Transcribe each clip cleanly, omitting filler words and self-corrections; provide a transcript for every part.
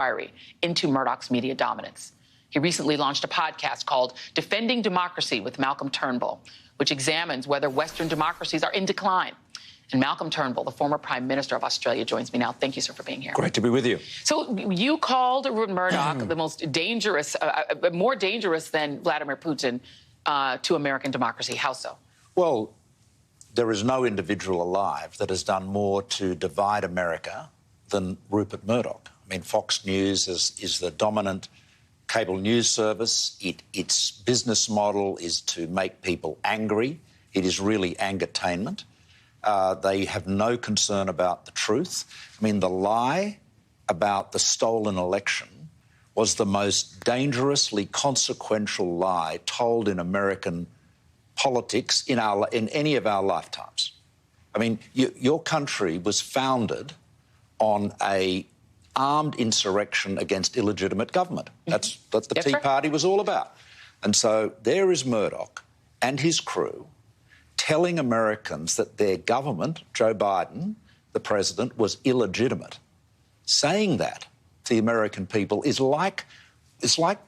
inquiry into Murdoch's media dominance. He recently launched a podcast called Defending Democracy with Malcolm Turnbull, which examines whether Western democracies are in decline. And Malcolm Turnbull, the former Prime Minister of Australia, joins me now. Thank you, sir, for being here. Great to be with you. So you called Rupert Murdoch the most dangerous, more dangerous than Vladimir Putin to American democracy. How so? Well, there is no individual alive that has done more to divide America than Rupert Murdoch. I mean, Fox News is the dominant cable news service. Its business model is to make people angry. It is really angertainment. They have no concern about the truth. I mean, the lie about the stolen election was the most dangerously consequential lie told in American politics in any of our lifetimes. I mean, your country was founded on a armed insurrection against illegitimate government. That's what the Tea Party was all about. And so there is Murdoch and his crew telling Americans that their government, Joe Biden, the president, was illegitimate. Saying that to the American people is like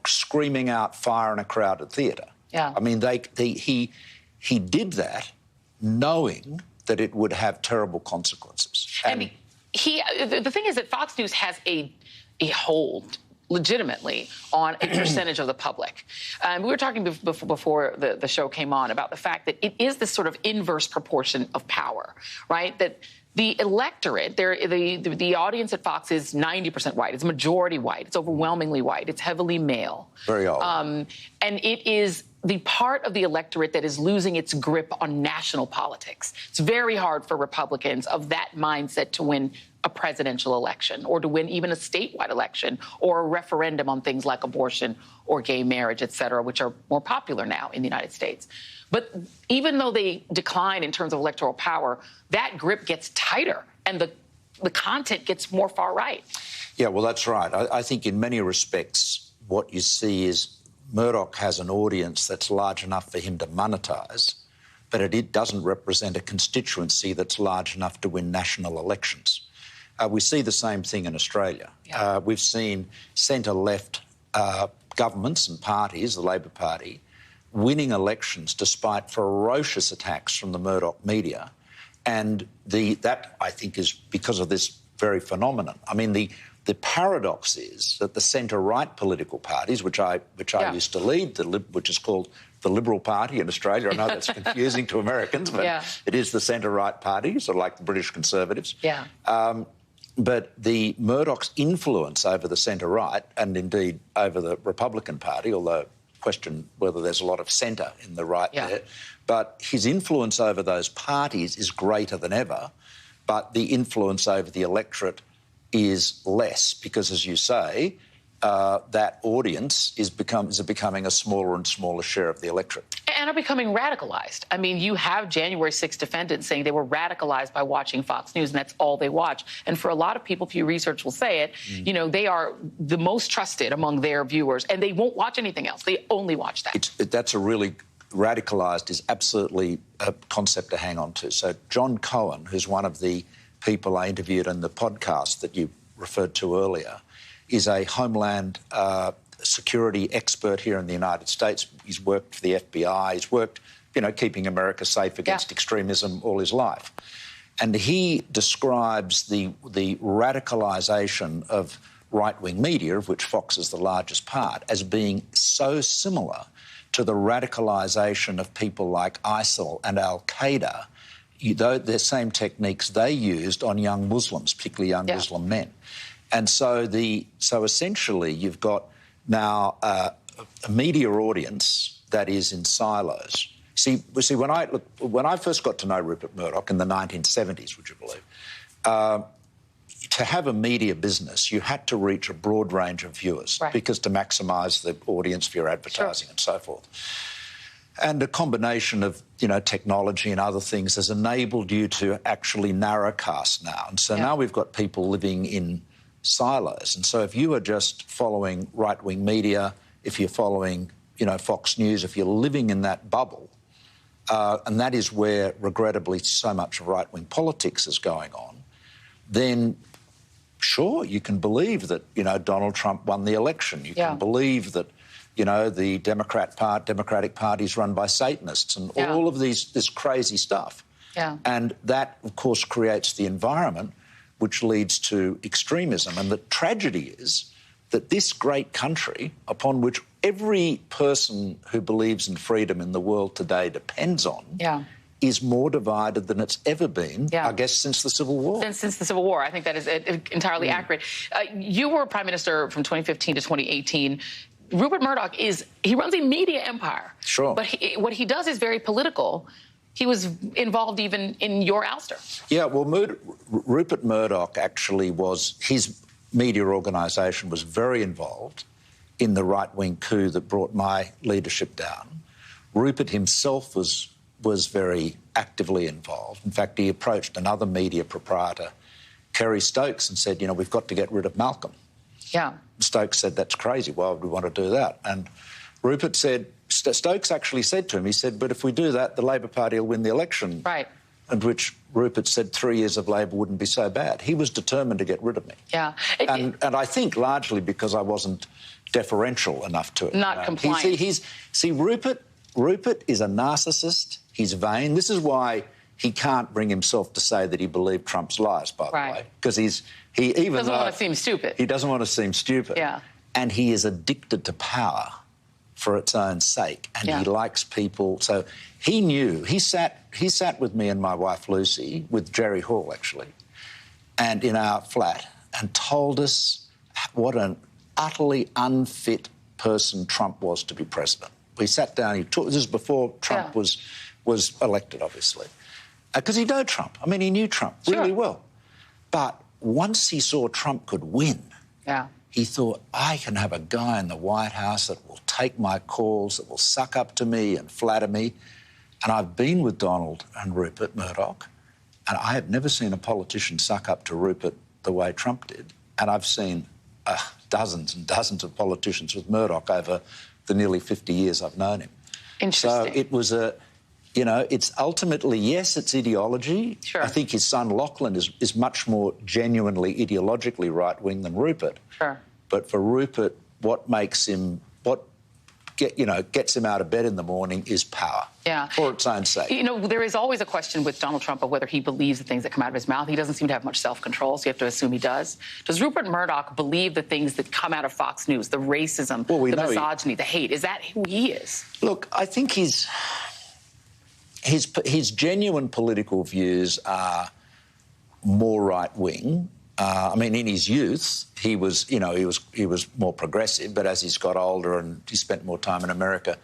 screaming out fire in a crowded theatre. Yeah. I mean, he did that knowing that it would have terrible consequences. And the thing is that Fox News has a hold legitimately on a percentage of the public. We were talking before the show came on about the fact that it is this sort of inverse proportion of power, right? That the electorate, the audience at Fox is 90% white. It's majority white. It's overwhelmingly white. It's heavily male. Very old. And it is the part of the electorate that is losing its grip on national politics. It's very hard for Republicans of that mindset to win a presidential election or to win even a statewide election or a referendum on things like abortion or gay marriage, et cetera, which are more popular now in the United States. But even though they decline in terms of electoral power, that grip gets tighter and the content gets more far right. Yeah, well, that's right. I think in many respects what you see is Murdoch has an audience that's large enough for him to monetise, but it doesn't represent a constituency that's large enough to win national elections. We see the same thing in Australia. Yeah. We've seen centre-left governments and parties, the Labor Party, winning elections despite ferocious attacks from the Murdoch media. And that, I think, is because of this very phenomenon. I mean, the paradox is that the centre-right political parties, which I used to lead, which is called the Liberal Party in Australia. I know that's confusing to Americans, but it is the centre-right party, sort of like the British Conservatives. Yeah. But the Murdoch's influence over the centre-right and indeed over the Republican Party, although question whether there's a lot of centre in the right there, but his influence over those parties is greater than ever, but the influence over the electorate is less because, as you say, that audience is becoming a smaller and smaller share of the electorate. And are becoming radicalised. I mean, you have January 6 defendants saying they were radicalised by watching Fox News, and that's all they watch. And for a lot of people, Pew Research will say it, you know, they are the most trusted among their viewers, and they won't watch anything else. They only watch that. That's a really... Radicalised is absolutely a concept to hang on to. So John Cohen, who's one of the people I interviewed in the podcast that you referred to earlier, is a Homeland security expert here in the United States. He's worked for the FBI. He's worked, you know, keeping America safe against extremism all his life. And he describes the radicalisation of right-wing media, of which Fox is the largest part, as being so similar to the radicalisation of people like ISIL and Al-Qaeda, the same techniques they used on young Muslims, particularly young Muslim men. And so essentially you've got now a media audience that is in silos. See, when I first got to know Rupert Murdoch in the 1970s, would you believe, to have a media business, you had to reach a broad range of viewers because to maximise the audience for your advertising and so forth. And a combination of, you know, technology and other things has enabled you to actually narrowcast now. And so now we've got people living in silos. And so if you are just following right-wing media, if you're following, you know, Fox News, if you're living in that bubble, and that is where, regrettably, so much of right-wing politics is going on, then sure, you can believe that, Donald Trump won the election. You can believe that, the Democratic Party is run by Satanists and all of this crazy stuff. Yeah. And that, of course, creates the environment which leads to extremism. And the tragedy is that this great country, upon which every person who believes in freedom in the world today depends on, is more divided than it's ever been, I guess, since the Civil War. Since the Civil War. I think that is entirely accurate. You were Prime Minister from 2015 to 2018. Rupert Murdoch he runs a media empire. Sure. But what he does is very political. He was involved even in your ouster. Yeah, well, Rupert Murdoch actually his media organisation was very involved in the right-wing coup that brought my leadership down. Rupert himself was very actively involved. In fact, he approached another media proprietor, Kerry Stokes, and said, we've got to get rid of Malcolm. Yeah. Stokes said, that's crazy. Why would we want to do that? And Rupert said, Stokes actually said to him, he said, but if we do that, the Labor Party will win the election. Right. And which Rupert said 3 years of Labor wouldn't be so bad. He was determined to get rid of me. Yeah. And I think largely because I wasn't deferential enough to it. Not compliant. Rupert is a narcissist. He's vain. This is why he can't bring himself to say that he believed Trump's lies, by the way. Because he doesn't want to seem stupid. He doesn't want to seem stupid. Yeah. And he is addicted to power for its own sake. And he likes people. So he knew. He sat with me and my wife Lucy, with Jerry Hall actually, and in our flat, and told us what an utterly unfit person Trump was to be president. We sat down. This is before Trump was elected, obviously, because he knew Trump. I mean, he knew Trump really well. But once he saw Trump could win, he thought, I can have a guy in the White House that will take my calls, that will suck up to me and flatter me. And I've been with Donald and Rupert Murdoch, and I have never seen a politician suck up to Rupert the way Trump did. And I've seen dozens and dozens of politicians with Murdoch over the nearly 50 years I've known him. Interesting. So it was it's ultimately, yes, it's ideology. Sure. I think his son Lachlan is much more genuinely ideologically right-wing than Rupert. Sure. But for Rupert, what makes him, gets him out of bed in the morning is power. Yeah. For its own sake. There is always a question with Donald Trump of whether he believes the things that come out of his mouth. He doesn't seem to have much self-control, so you have to assume he does. Does Rupert Murdoch believe the things that come out of Fox News, the racism, the misogyny, the hate? Is that who he is? Look, I think his genuine political views are more right-wing. I mean, in his youth, he was more progressive, but as he's got older and he spent more time in America,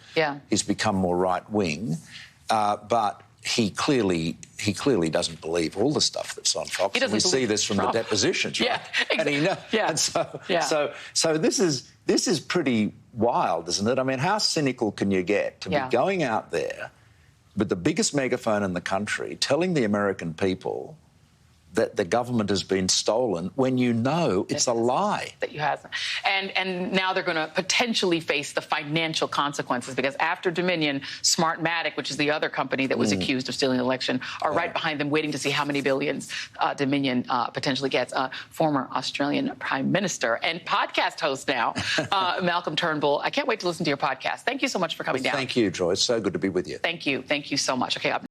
he's become more right-wing. But he clearly doesn't believe all the stuff that's on Fox. We see this from the depositions, right? So this is pretty wild, isn't it? I mean, how cynical can you get to be going out there with the biggest megaphone in the country, telling the American people that the government has been stolen when you know it's a lie. That you hasn't. And now they're going to potentially face the financial consequences because after Dominion, Smartmatic, which is the other company that was accused of stealing the election, are right behind them waiting to see how many billions Dominion potentially gets. Former Australian Prime Minister and podcast host now, Malcolm Turnbull. I can't wait to listen to your podcast. Thank you so much for coming down. Thank you, Joy. It's so good to be with you. Thank you. Thank you so much. Okay, up